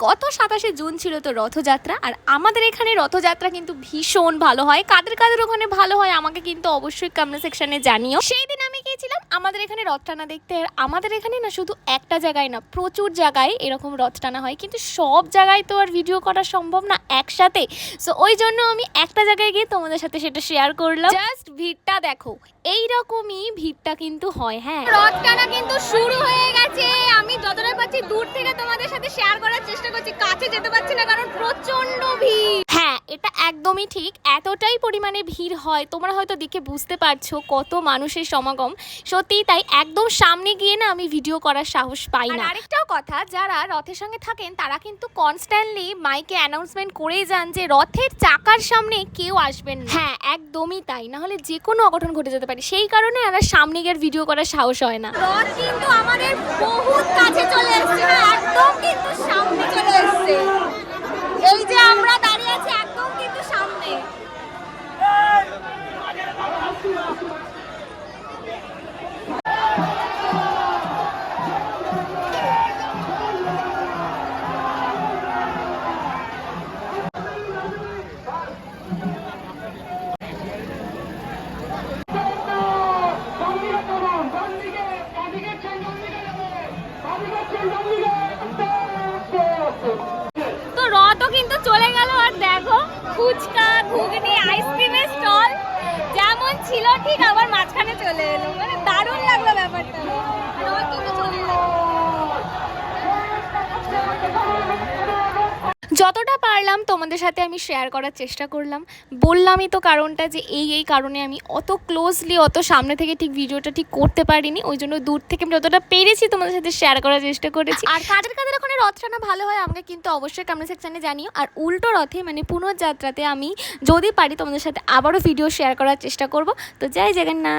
গত 27শে জুন ছিল তো রথযাত্রা, আর আমাদের এখানে রথযাত্রা কিন্তু ভীষণ ভালো হয়। কাদের কাদের ওখানে ভালো হয় আমাকে কিন্তু অবশ্যই কমেন্ট সেকশনে জানিও। সেই দিন আমি গিয়েছিলাম আমাদের এখানে রথ টানা দেখতে। আর আমাদের এখানে না শুধু একটা জায়গায় না, প্রচুর জায়গায় এরকম রথ টানা হয়, কিন্তু সব জায়গায় তো আর ভিডিও করা সম্ভব না একসাথে। সো ওই জন্য আমি একটা জায়গায় গিয়ে তোমাদের সাথে সেটা শেয়ার করলাম। জাস্ট ভিড়টা দেখো, এইরকমই ভিড়টা কিন্তু হয়। হ্যাঁ, রথ টানা কিন্তু শুরু হয়ে গেছে। আমি যতটা পাচ্ছি দূর থেকে তোমাদের সাথে শেয়ার করার চেষ্টা করছি, কাছে যেতে পারছি না কারণ প্রচন্ড ভিড়। হ্যাঁ, এটা একদমই ঠিক, এতটাই পরিমাণে ভিড় হয়, তোমরা হয়তো দেখে বুঝতে পারছো কত মানুষের সমাগম। সত্যি তাই একদম সামনে গিয়ে না আমি ভিডিও করার সাহস পাই না। আরেকটাও কথা, যারা রথের সঙ্গে থাকেন তারা কিন্তু কনস্ট্যান্টলি মাইকে অ্যানাউন্সমেন্ট করেই যান যে রথের চাকার সামনে কেউ আসবেন না। হ্যাঁ, একদমই তাই, না হলে যে কোনো অঘটন ঘটে যেতে পারে, সেই কারণে আর সামনে গিয়ে ভিডিও করার সাহস হয় না। রথ কিন্তু আমাদের বহুত কাছে চলে এসেছে, একদম কিন্তু সামনে চলে এসেছে। এই যে আমরা দাঁড়িয়ে আছি একদম কিন্তু সামনে। তো রথও কিন্তু চলে গেল, আর দেখো ফুচকা, ঘুগনি, আইসক্রিমের স্টল যেমন ছিল ঠিক আবার মাঝখানে চলে এলো। মানে দারুণ লাগলো ব্যাপারটা। রথ কিন্তু চলে গেল। যতটা পারলাম তোমাদের সাথে আমি শেয়ার করার চেষ্টা করলাম। বললামই তো কারণটা, যে এই কারণে আমি অত ক্লোজলি, অত সামনে থেকে ঠিক ভিডিওটা ঠিক করতে পারিনি। ওই জন্য দূর থেকে আমি যতটা পেরেছি তোমাদের সাথে শেয়ার করার চেষ্টা করেছি। আর কাদের কাদের ওখানে রথ টানা ভালো হয় আমাকে কিন্তু অবশ্যই কমেন্ট সেকশনে জানিও। আর উল্টো রথে মানে পুনর্যাত্রাতে আমি যদি পারি তোমাদের সাথে আবারও ভিডিও শেয়ার করার চেষ্টা করব। তো জয় জগন্নাথ।